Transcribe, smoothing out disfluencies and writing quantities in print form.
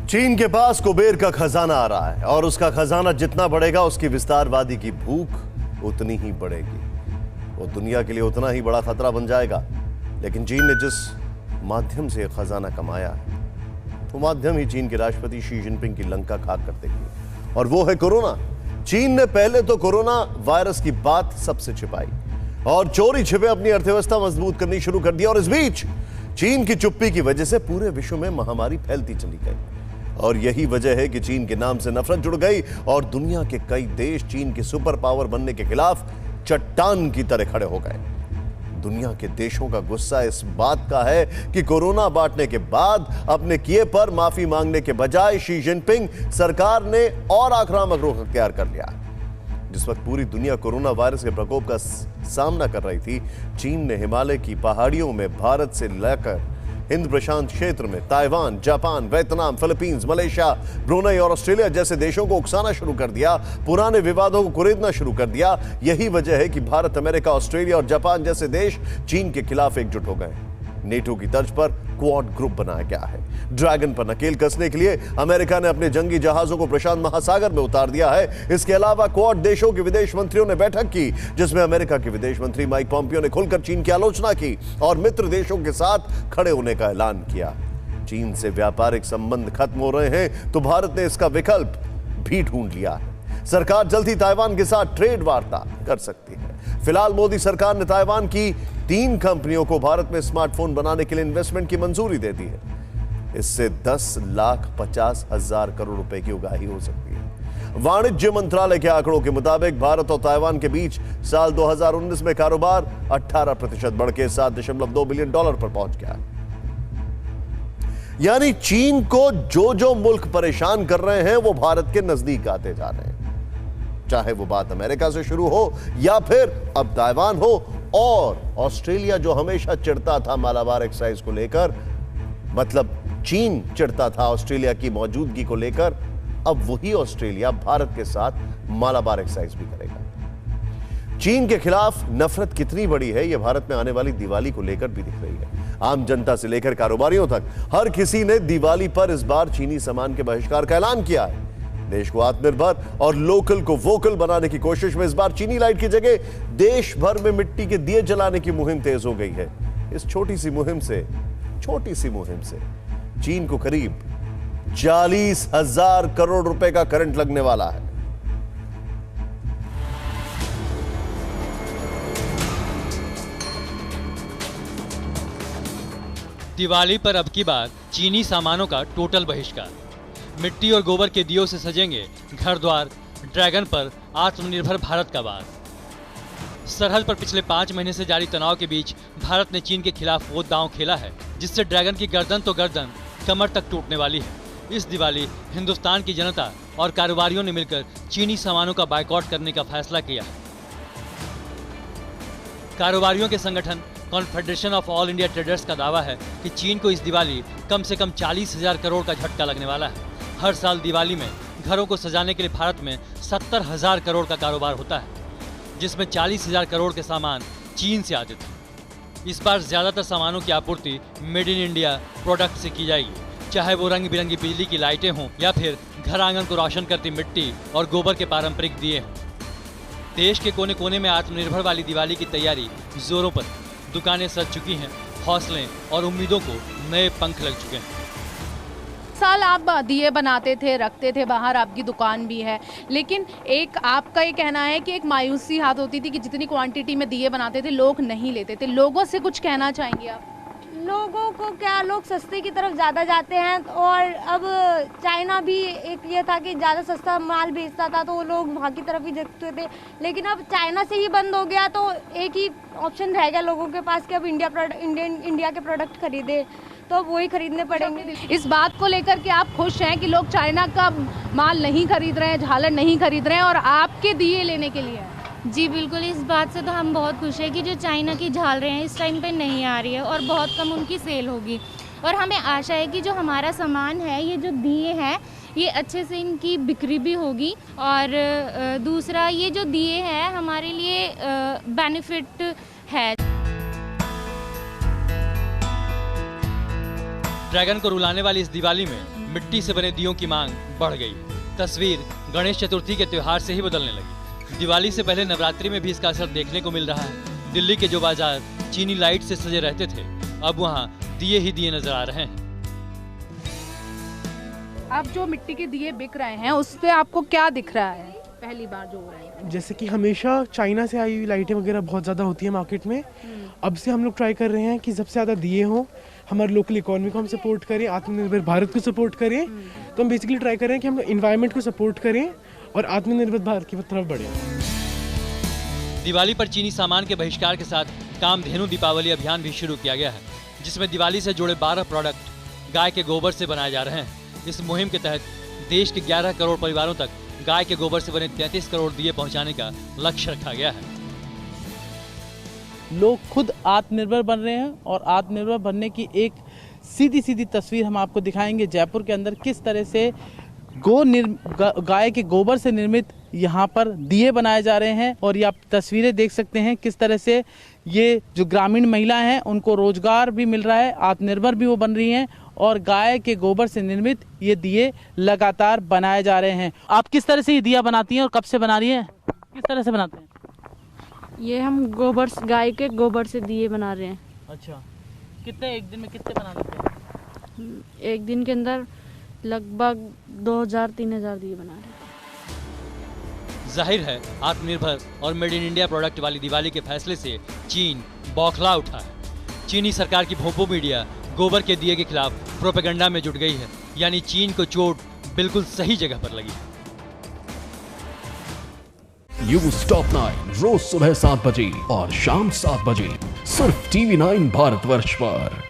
चीन के पास कुबेर का खजाना आ रहा है और उसका खजाना जितना बढ़ेगा उसकी विस्तारवादी की भूख उतनी ही बढ़ेगी। वो दुनिया के लिए उतना ही बड़ा खतरा बन जाएगा। लेकिन चीन ने जिस माध्यम से खजाना कमाया है वो माध्यम ही चीन के राष्ट्रपति शी जिनपिंग की लंका खाक कर देगी, और वो है कोरोना। चीन ने पहले तो कोरोना वायरस की बात सबसे छिपाई और चोरी छिपे अपनी अर्थव्यवस्था मजबूत करनी शुरू कर दी, और इस बीच चीन की चुप्पी की वजह से पूरे विश्व में महामारी फैलती चली गई। और यही वजह है कि चीन के नाम से नफरत जुड़ गई और दुनिया के कई देश चीन के सुपर पावर बनने के खिलाफ चट्टान की तरह खड़े हो गए। दुनिया के देशों का गुस्सा इस बात का है कि कोरोना बांटने के बाद अपने किए पर माफी मांगने के बजाय शी जिनपिंग सरकार ने और आक्रामक रुख अख्तियार कर लिया। जिस वक्त पूरी दुनिया कोरोना वायरस के प्रकोप का सामना कर रही थी, चीन ने हिमालय की पहाड़ियों में भारत से लेकर हिंद प्रशांत क्षेत्र में Taiwan, Japan, Vietnam, Philippines, Malaysia, Brunei और ऑस्ट्रेलिया जैसे देशों को उकसाना शुरू कर दिया, पुराने विवादों को कुरेदना शुरू कर दिया। यही वजह है कि भारत, अमेरिका, ऑस्ट्रेलिया और जापान जैसे देश चीन के खिलाफ एकजुट हो गए। नेटो की तर्ज पर क्वाड ग्रुप बनाया गया है। ड्रैगन पर नकेल कसने के लिए अमेरिका ने अपने जंगी जहाजों को प्रशांत महासागर में उतार दिया है। इसके अलावा क्वाड देशों के विदेश मंत्रियों ने बैठक की, जिसमें अमेरिका के विदेश मंत्री माइक पॉम्पियो ने खुलकर चीन की आलोचना की और मित्र देशों के साथ खड़े होने का ऐलान किया। चीन से व्यापारिक संबंध खत्म हो रहे हैं तो भारत ने इसका विकल्प भी ढूंढ लिया है। सरकार जल्द ही ताइवान के साथ ट्रेड वार्ता कर सकती है। फिलहाल मोदी सरकार ने ताइवान की 3 कंपनियों को भारत में स्मार्टफोन बनाने के लिए इन्वेस्टमेंट की मंजूरी दे दी है। इससे 10,50,000 करोड़ रुपए की उगाही हो सकती है। वाणिज्य मंत्रालय के आंकड़ों के मुताबिक भारत और ताइवान के बीच साल 2019 में कारोबार 18% बढ़ के $7.2 बिलियन पर पहुंच गया। यानी चीन को जो मुल्क परेशान कर रहे हैं वो भारत के नजदीक आते जा रहे हैं, चाहे वो बात अमेरिका से शुरू हो या फिर अब ताइवान हो। और ऑस्ट्रेलिया जो हमेशा चिढ़ता था मालाबार एक्साइज को लेकर, मतलब चीन चिढ़ता था ऑस्ट्रेलिया की मौजूदगी को लेकर, अब वही ऑस्ट्रेलिया भारत के साथ मालाबार एक्साइज भी करेगा। चीन के खिलाफ नफरत कितनी बड़ी है यह भारत में आने वाली दिवाली को लेकर भी दिख रही है। आम जनता से लेकर कारोबारियों तक हर किसी ने दिवाली पर इस बार चीनी सामान के बहिष्कार का ऐलान किया है। देश को आत्मनिर्भर और लोकल को वोकल बनाने की कोशिश में इस बार चीनी लाइट की जगह देश भर में मिट्टी के दिए जलाने की मुहिम तेज हो गई है। इस छोटी सी मुहिम से चीन को करीब 40,000 करोड़ रुपए का करंट लगने वाला है। दिवाली पर अब की बार चीनी सामानों का टोटल बहिष्कार। मिट्टी और गोबर के दियों से सजेंगे घर द्वार। ड्रैगन पर आत्मनिर्भर भारत का वार। सरहद पर पिछले 5 महीने से जारी तनाव के बीच भारत ने चीन के खिलाफ वो दांव खेला है जिससे ड्रैगन की गर्दन तो गर्दन, कमर तक टूटने वाली है। इस दिवाली हिंदुस्तान की जनता और कारोबारियों ने मिलकर चीनी सामानों का बायकॉट करने का फैसला किया है। कारोबारियों के संगठन confederation of all India traders का दावा है कि चीन को इस दिवाली कम से कम 40,000 करोड़ का झटका लगने वाला है। हर साल दिवाली में घरों को सजाने के लिए भारत में 70,000 करोड़ का कारोबार होता है, जिसमें 40,000 करोड़ के सामान चीन से आते थे। इस बार ज्यादातर सामानों की आपूर्ति मेड इन इंडिया प्रोडक्ट से की जाएगी, चाहे वो रंग बिरंगी बिजली की लाइटें हों या फिर घर आंगन को रोशन करती मिट्टी और गोबर के पारंपरिक दिए हों। देश के कोने कोने में आत्मनिर्भर वाली दिवाली की तैयारी जोरों पर। दुकानें सज चुकी हैं, हौसले और उम्मीदों को नए पंख लग चुके हैं। साल आप दिए बनाते थे, रखते थे बाहर, आपकी दुकान भी है, लेकिन एक आपका ये कहना है कि एक मायूसी हाथ होती थी कि जितनी क्वांटिटी में दिए बनाते थे लोग नहीं लेते थे। लोगों से कुछ कहना चाहेंगे आप? लोगों को क्या, लोग सस्ते की तरफ ज़्यादा जाते हैं और अब चाइना भी एक ये था कि ज़्यादा सस्ता माल बेचता था तो वो लोग वहाँ की तरफ ही देखते थे, लेकिन अब चाइना से ही बंद हो गया तो एक ही ऑप्शन रह गया लोगों के पास कि अब इंडिया के प्रोडक्ट खरीदे, तो वही खरीदने पड़ेंगे। इस बात को लेकर के आप खुश हैं कि लोग चाइना का माल नहीं खरीद रहे हैं, झालर नहीं खरीद रहे हैं और आपके दिए लेने के लिए? जी बिल्कुल, इस बात से तो हम बहुत खुश हैं कि जो चाइना की झालरें हैं इस टाइम पे नहीं आ रही है और बहुत कम उनकी सेल होगी। और हमें आशा है कि जो हमारा सामान है, ये जो दिए हैं, ये अच्छे से इनकी बिक्री भी होगी। और दूसरा, ये जो दिए हैं हमारे लिए बेनिफिट है। ड्रैगन को रुलाने वाली इस दिवाली में मिट्टी से बने दियों की मांग बढ़ गई। तस्वीर गणेश चतुर्थी के त्योहार से ही बदलने लगी। दिवाली से पहले नवरात्रि में भी इसका असर देखने को मिल रहा है। दिल्ली के जो बाजार चीनी लाइट से सजे रहते थे, अब वहाँ दिए ही दिए नजर आ रहे हैं। अब जो मिट्टी के दिए बिक रहे हैं उस पे आपको क्या दिख रहा है पहली बार जो हो रहा है? जैसे कि हमेशा चाइना से आई हुई लाइटें वगैरह बहुत ज़्यादा होती है मार्केट में। अब से हम लोग ट्राई कर रहे हैं कि सबसे ज़्यादा दिए हों, हमारे लोकल इकोनॉमी को हम सपोर्ट करें, आत्मनिर्भर भारत को सपोर्ट करें। तो हम बेसिकली ट्राई कर रहे हैं कि हम इन्वायरमेंट को सपोर्ट करें और आत्मनिर्भर भारत की तरफ बढ़ें। दिवाली पर चीनी सामान के बहिष्कार के साथ कामधेनु दीपावली अभियान भी शुरू किया गया है, जिसमें दिवाली से जुड़े 12 प्रोडक्ट गाय के गोबर से बनाए जा रहे हैं। इस मुहिम के तहत देश के 11 करोड़ परिवारों तक गाय के गोबर से बने 33 करोड़ दिए पहुंचाने का लक्ष्य रखा गया है। लोग खुद आत्मनिर्भर बन रहे हैं और आत्मनिर्भर बनने की एक सीधी सीधी तस्वीर हम आपको दिखाएंगे जयपुर के अंदर किस तरह से गाय के गोबर से निर्मित यहाँ पर दिए बनाए जा रहे हैं। और ये आप तस्वीरें देख सकते हैं किस तरह से ये जो ग्रामीण महिलाएं हैं उनको रोजगार भी मिल रहा है, आत्मनिर्भर भी वो बन रही हैं और गाय के गोबर से निर्मित ये दिए लगातार बनाए जा रहे हैं। आप किस तरह से ये दिया बनाती हैं और कब से बना रही हैं? किस तरह से बनाते हैं? ये हम गोबर गाय के गोबर से दिए बना रहे हैं। अच्छा, कितने एक दिन में कितने बना लेते हैं? एक दिन के अंदर लगभग 2000-3000 दिए बना रहे हैं। जाहिर है आत्मनिर्भर और मेड इन इंडिया प्रोडक्ट वाली दिवाली के फैसले से चीन बौखला उठा है। चीनी सरकार की भोंपू मीडिया गोबर के दिए के खिलाफ प्रोपेगेंडा में जुट गई है, यानी चीन को चोट बिल्कुल सही जगह पर लगी है। न्यूज़ टॉप 9 रोज सुबह 7 बजे और शाम 7 बजे सिर्फ TV9 भारतवर्ष पर।